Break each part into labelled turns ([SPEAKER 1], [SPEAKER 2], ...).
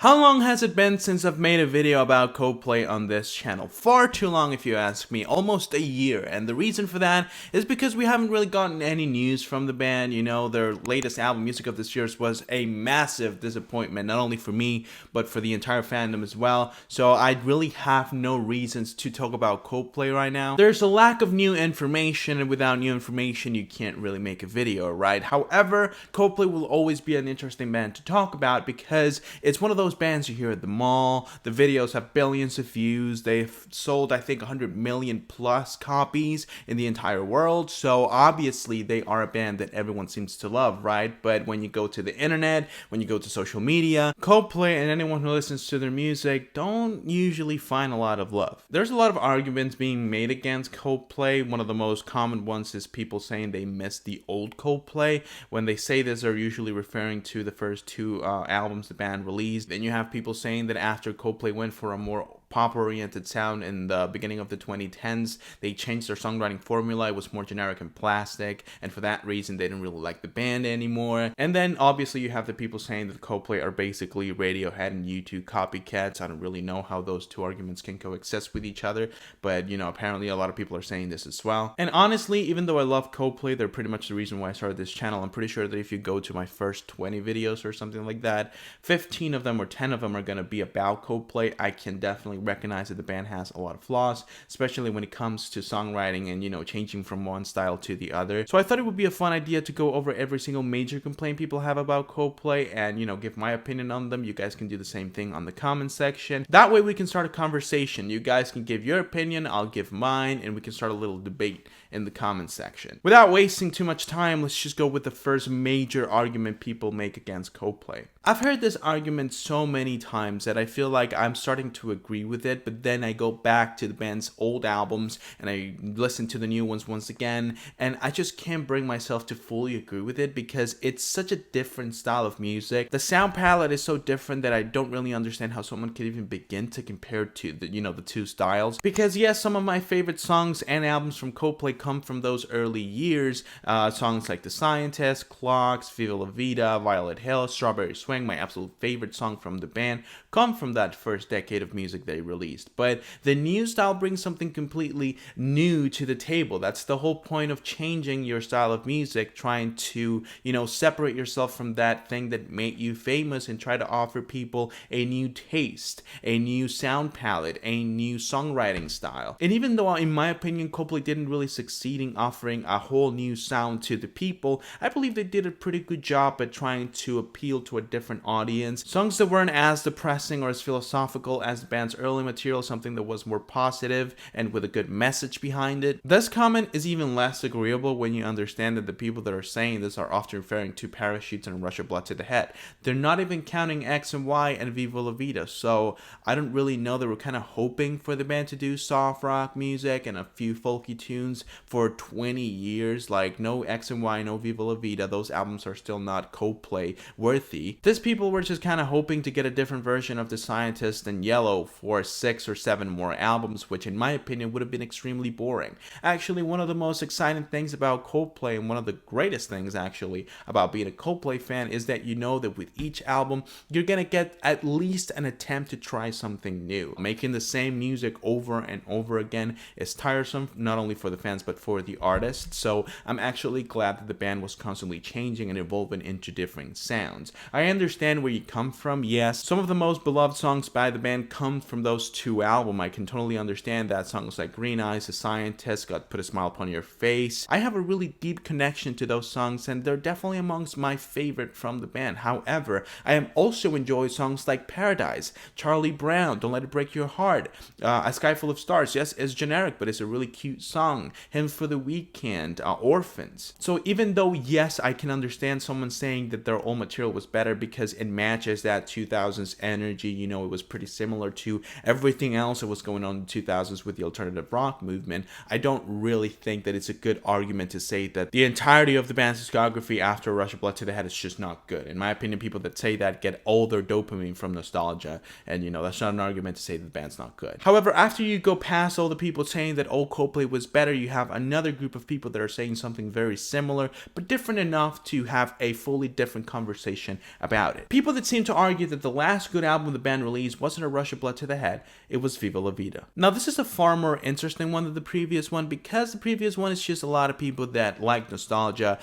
[SPEAKER 1] How long has it been since I've made a video about Coldplay on this channel? Far too long if you ask me, almost a year, and the reason for that is because we haven't really gotten any news from the band. You know, their latest album, Music of this Year, was a massive disappointment, not only for me, but for the entire fandom as well, so I really have no reasons to talk about Coldplay right now. There's a lack of new information, and without new information, you can't really make a video, right? However, Coldplay will always be an interesting band to talk about because it's one of those bands you hear at the mall. The videos have billions of views. They've sold, I think, 100 million plus copies in the entire world. So obviously they are a band that everyone seems to love, right? But when you go to the internet, when you go to social media, Coldplay and anyone who listens to their music don't usually find a lot of love. There's a lot of arguments being made against Coldplay. One of the most common ones is people saying they miss the old Coldplay. When they say this, they're usually referring to the first two albums the band released. Then you have people saying that after Coldplay went for a more pop-oriented sound in the beginning of the 2010s, they changed their songwriting formula. It was more generic and plastic, and for that reason they didn't really like the band anymore. And then obviously you have the people saying that Coldplay are basically Radiohead and U2 copycats. I don't really know how those two arguments can coexist with each other, but you know, apparently a lot of people are saying this as well. And honestly, even though I love Coldplay, they're pretty much the reason why I started this channel. I'm pretty sure that if you go to my first 20 videos or something like that, 15 of them or 10 of them are going to be about Coldplay. I can definitely recognize that the band has a lot of flaws, especially when it comes to songwriting and, you know, changing from one style to the other. So I thought it would be a fun idea to go over every single major complaint people have about Coldplay and, you know, give my opinion on them. You guys can do the same thing on the comment section. That way we can start a conversation. You guys can give your opinion, I'll give mine, and we can start a little debate in the comment section. Without wasting too much time, let's just go with the first major argument people make against Coldplay. I've heard this argument so many times that I feel like I'm starting to agree with it, but then I go back to the band's old albums and I listen to the new ones once again, and I just can't bring myself to fully agree with it because it's such a different style of music. The sound palette is so different that I don't really understand how someone could even begin to compare to the, you know, the two styles. Because yes, some of my favorite songs and albums from Coldplay come from those early years. Songs like The Scientist, Clocks, Viva La Vida, Violet Hill, Strawberry Swing, my absolute favorite song from the band, come from that first decade of music they released. But the new style brings something completely new to the table. That's the whole point of changing your style of music, trying to, you know, separate yourself from that thing that made you famous and try to offer people a new taste, a new sound palette, a new songwriting style. And even though, in my opinion, Coldplay didn't really succeed in offering a whole new sound to the people, I believe they did a pretty good job at trying to appeal to a different audience. Songs that weren't as depressing or as philosophical as the band's early material, something that was more positive and with a good message behind it. This comment is even less agreeable when you understand that the people that are saying this are often referring to Parachutes and Rush of Blood to the Head. They're not even counting X and Y and Viva La Vida, so I don't really know. They were kind of hoping for the band to do soft rock music and a few folky tunes for 20 years. Like, no X and Y, no Viva La Vida. Those albums are still not Coldplay worthy. These people were just kind of hoping to get a different version of The Scientist and Yellow for 6 or 7 more albums, which in my opinion would have been extremely boring. Actually, one of the most exciting things about Coldplay, and one of the greatest things actually about being a Coldplay fan, is that you know that with each album you're gonna get at least an attempt to try something new. Making the same music over and over again is tiresome, not only for the fans but for the artists. So I'm actually glad that the band was constantly changing and evolving into different sounds. I understand where you come from. Yes, some of the most beloved songs by the band come from those two albums. I can totally understand that. Songs like Green Eyes, The Scientist, God Put a Smile Upon Your Face. I have a really deep connection to those songs, and they're definitely amongst my favorite from the band. However, I am also enjoy songs like Paradise, Charlie Brown, Don't Let It Break Your Heart, A Sky Full of Stars. Yes, it's generic, but it's a really cute song. Hymn for the Weekend, Orphans. So even though, yes, I can understand someone saying that their old material was better because it matches that 2000s energy, you know, it was pretty similar to everything else that was going on in the 2000s with the alternative rock movement, I don't really think that it's a good argument to say that the entirety of the band's discography after Rush of Blood to the Head is just not good. In my opinion, people that say that get all their dopamine from nostalgia, and you know, that's not an argument to say that the band's not good. However, after you go past all the people saying that old Coldplay was better, you have another group of people that are saying something very similar, but different enough to have a fully different conversation about about it. People that seem to argue that the last good album the band released wasn't A Rush of Blood to the Head, it was Viva La Vida. Now this is a far more interesting one than the previous one, because the previous one is just a lot of people that like nostalgia,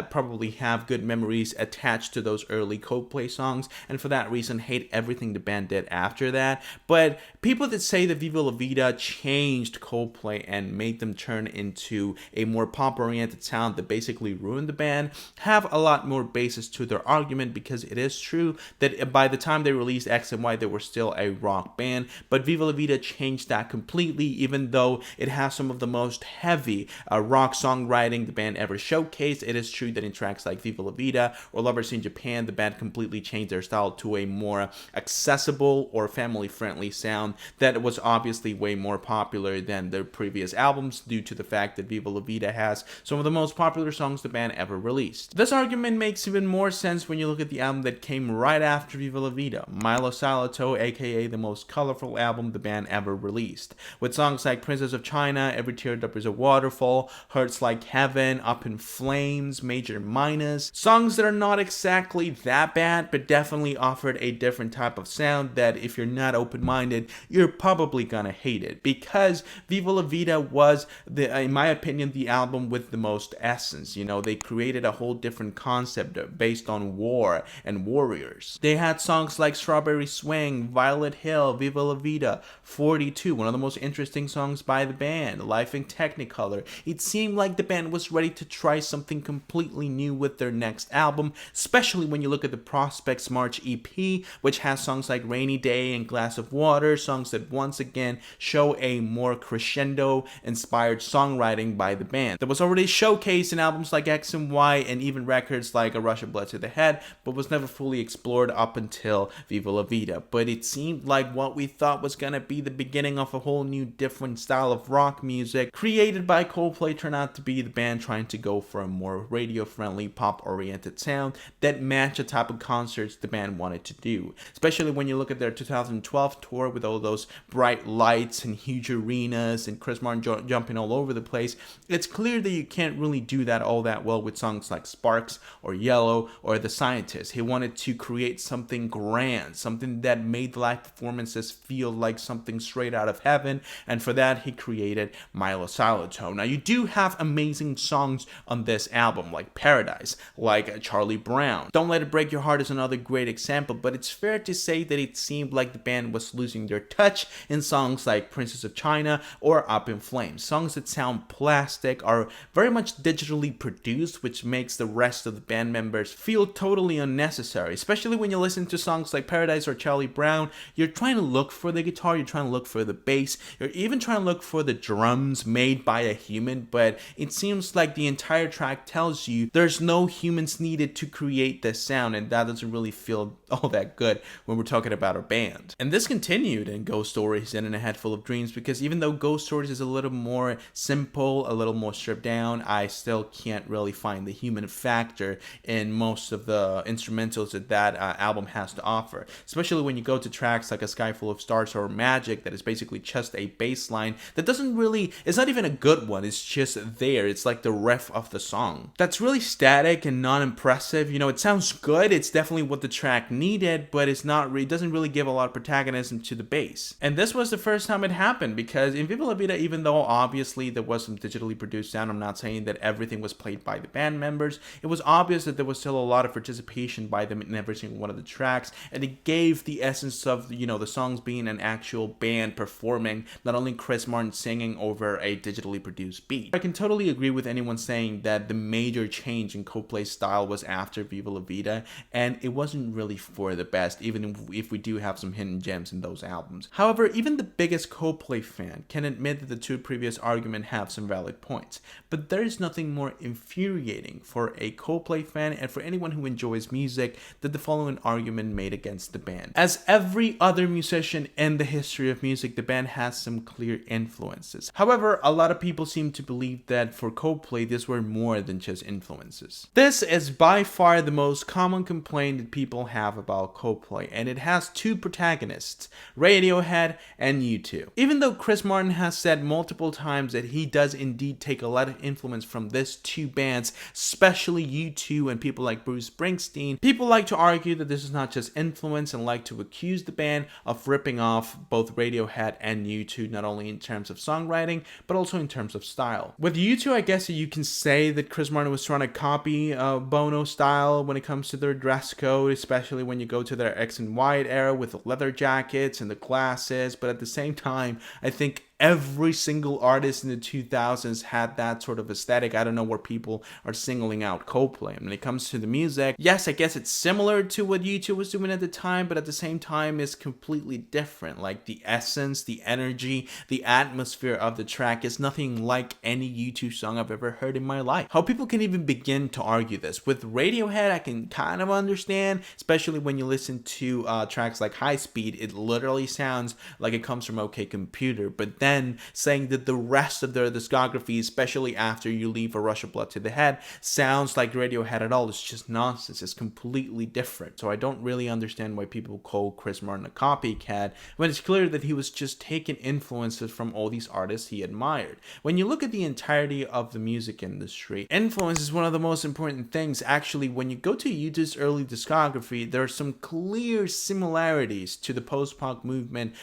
[SPEAKER 1] probably have good memories attached to those early Coldplay songs, and for that reason hate everything the band did after that. But people that say that Viva La Vida changed Coldplay and made them turn into a more pop-oriented sound that basically ruined the band have a lot more basis to their argument, because it is true that by the time they released X and Y, they were still a rock band, but Viva La Vida changed that completely, even though it has some of the most heavy rock songwriting the band ever showcased. It is true that in tracks like Viva La Vida or Lovers in Japan, the band completely changed their style to a more accessible or family-friendly sound that was obviously way more popular than their previous albums, due to the fact that Viva La Vida has some of the most popular songs the band ever released. This argument makes even more sense when you look at the album that came right after Viva La Vida, Milo Salito, aka the most colorful album the band ever released, with songs like Princess of China, Every Teardrop is a Waterfall, Hurts Like Heaven, Up in Flames, Major Minus, songs that are not exactly that bad, but definitely offered a different type of sound that if you're not open-minded, you're probably gonna hate it, because Viva La Vida was, in my opinion, the album with the most essence. You know, they created a whole different concept based on war and warriors. They had songs like Strawberry Swing, Violet Hill, Viva La Vida, 42, one of the most interesting songs by the band, Life in Technicolor. It seemed like the band was ready to try something completely new with their next album, especially when you look at the Prospects March EP, which has songs like Rainy Day and Glass of Water, songs that once again show a more crescendo-inspired songwriting by the band that was already showcased in albums like X and Y and even records like A Rush of Blood to the Head, but was never fully explored up until Viva La Vida. But it seemed like what we thought was gonna be the beginning of a whole new different style of rock music created by Coldplay turned out to be the band trying to go for a more radio-friendly, pop-oriented sound that matched the type of concerts the band wanted to do. Especially when you look at their 2012 tour with all those bright lights and huge arenas and Chris Martin jumping all over the place, it's clear that you can't really do that all that well with songs like Sparks or Yellow or The Scientist. He wanted to create something grand, something that made live performances feel like something straight out of heaven, and for that he created Milo Salito. Now you do have amazing songs on this album like Paradise, like Charlie Brown. Don't Let It Break Your Heart is another great example, but it's fair to say that it seemed like the band was losing their touch in songs like Princess of China or Up in Flames. Songs that sound plastic, are very much digitally produced, which makes the rest of the band members feel totally unnecessary. Especially when you listen to songs like Paradise or Charlie Brown, you're trying to look for the guitar, you're trying to look for the bass, you're even trying to look for the drums made by a human, but it seems like the entire track tells you there's no humans needed to create this sound, and that doesn't really feel all that good when we're talking about a band. And this continued in Ghost Stories and In a Head Full of Dreams, because even though Ghost Stories is a little more simple, a little more stripped down, I still can't really find the human factor in most of the instrumentals that album has to offer. Especially when you go to tracks like A Sky Full of Stars or Magic, that is basically just a bass line that doesn't really, it's not even a good one, it's just there, it's like the riff of the song. That's really static and non-impressive. You know, it sounds good, it's definitely what the track needed, but it's not, it doesn't really give a lot of protagonism to the bass. And this was the first time it happened, because in Viva La Vida, even though obviously there was some digitally produced sound, I'm not saying that everything was played by the band members, it was obvious that there was still a lot of participation by them in every single one of the tracks, and it gave the essence of, you know, the songs being an actual band performing, not only Chris Martin singing over a digitally produced beat. I can totally agree with anyone saying that the major change in Coldplay's style was after Viva La Vida, and it wasn't really for the best, even if we do have some hidden gems in those albums. However, even the biggest Coldplay fan can admit that the two previous arguments have some valid points, but there is nothing more infuriating for a Coldplay fan and for anyone who enjoys music than the following argument made against the band. As every other musician in the history of music, the band has some clear influences. However, a lot of people seem to believe that for Coldplay, these were more than just influences. This is by far the most common complaint that people have about Coldplay, and it has two protagonists, Radiohead and U2. Even though Chris Martin has said multiple times that he does indeed take a lot of influence from these two bands, especially U2 and people like Bruce Springsteen, people People like to argue that this is not just influence and like to accuse the band of ripping off both Radiohead and U2, not only in terms of songwriting, but also in terms of style. With U2, I guess you can say that Chris Martin was trying to copy Bono style when it comes to their dress code, especially when you go to their X and Y era with the leather jackets and the glasses, but at the same time, I think every single artist in the 2000s had that sort of aesthetic. I don't know where people are singling out Coldplay. And when it comes to the music, yes, I guess it's similar to what U2 was doing at the time, but at the same time, it's completely different. Like the essence, the energy, the atmosphere of the track is nothing like any U2 song I've ever heard in my life. How people can even begin to argue this. With Radiohead, I can kind of understand, especially when you listen to tracks like High Speed, it literally sounds like it comes from OK Computer, but then saying that the rest of their discography, especially after you leave A Rush of Blood to the Head, sounds like Radiohead at all. It's just nonsense. It's completely different. So I don't really understand why people call Chris Martin a copycat when it's clear that he was just taking influences from all these artists he admired. When you look at the entirety of the music industry, influence is one of the most important things. Actually, when you go to U2's early discography, there are some clear similarities to the post-punk movement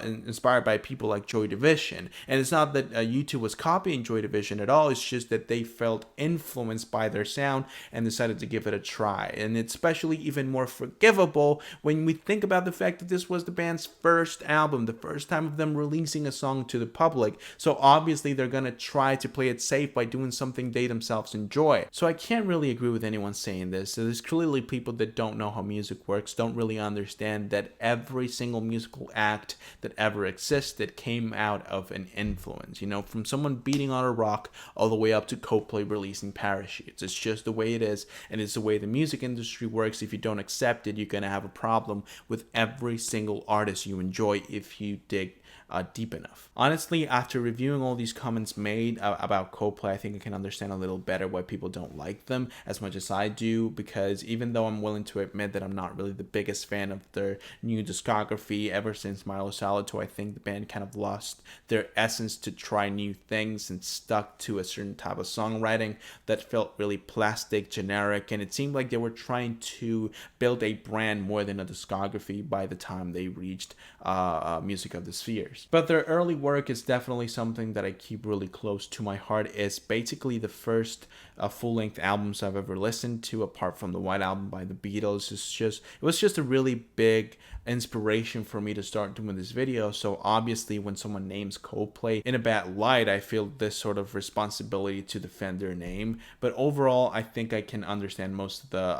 [SPEAKER 1] inspired by people like Joy Division. And it's not that U2 was copying Joy Division at all, it's just that they felt influenced by their sound and decided to give it a try. And it's especially even more forgivable when we think about the fact that this was the band's first album, the first time of them releasing a song to the public. So obviously they're gonna try to play it safe by doing something they themselves enjoy. So I can't really agree with anyone saying this. So there's clearly people that don't know how music works, don't really understand that every single musical act that ever existed came out of an influence, from someone beating on a rock all the way up to Coldplay releasing Parachutes. It's just the way it is, and it's the way the music industry works. If you don't accept it, you're gonna have a problem with every single artist you enjoy if you dig deep enough. Honestly, after reviewing all these comments made about Coldplay, I think I can understand a little better why people don't like them as much as I do, because even though I'm willing to admit that I'm not really the biggest fan of their new discography, ever since Milo Salvatore, I think the band kind of lost their essence to try new things and stuck to a certain type of songwriting that felt really plastic, generic, and it seemed like they were trying to build a brand more than a discography by the time they reached Music of the Spheres. But their early work is definitely something that I keep really close to my heart. It's basically the first full-length albums I've ever listened to, apart from the White Album by the Beatles. It was just a really big inspiration for me to start doing this video. So obviously when someone names Coldplay in a bad light, I feel this sort of responsibility to defend their name. But overall, I think I can understand most of the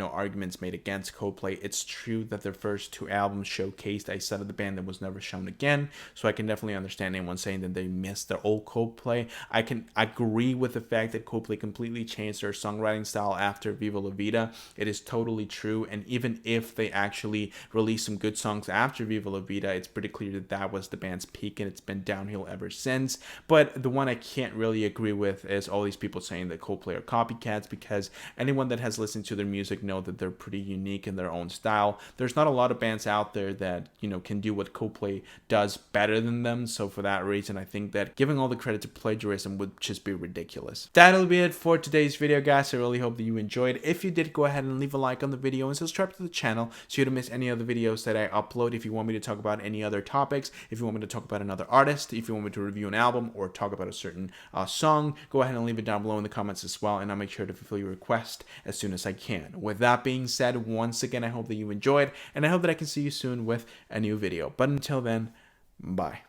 [SPEAKER 1] arguments made against Coldplay. It's true that their first two albums showcased a side of the band that was never shown again, so I can definitely understand anyone saying that they missed their old Coldplay. I can agree with the fact that Coldplay completely changed their songwriting style after Viva La Vida. It is totally true, and even if they actually released some good songs after Viva La Vida, it's pretty clear that that was the band's peak, and it's been downhill ever since. But the one I can't really agree with is all these people saying that Coldplay are copycats, because anyone that has listened to their music know that they're pretty unique in their own style. There's not a lot of bands out there that can do what Coldplay does better than them, so for that reason I think that giving all the credit to plagiarism would just be ridiculous. That'll be it for today's video, guys. I really hope that you enjoyed. If you did, go ahead and leave a like on the video and subscribe to the channel so you don't miss any other videos that I upload. If you want me to talk about any other topics, if you want me to talk about another artist, if you want me to review an album or talk about a certain song, go ahead and leave it down below in the comments as well, and I'll make sure to fulfill your request as soon as I can. With that being said, once again, I hope that you enjoyed, and I hope that I can see you soon with a new video. But until then, bye.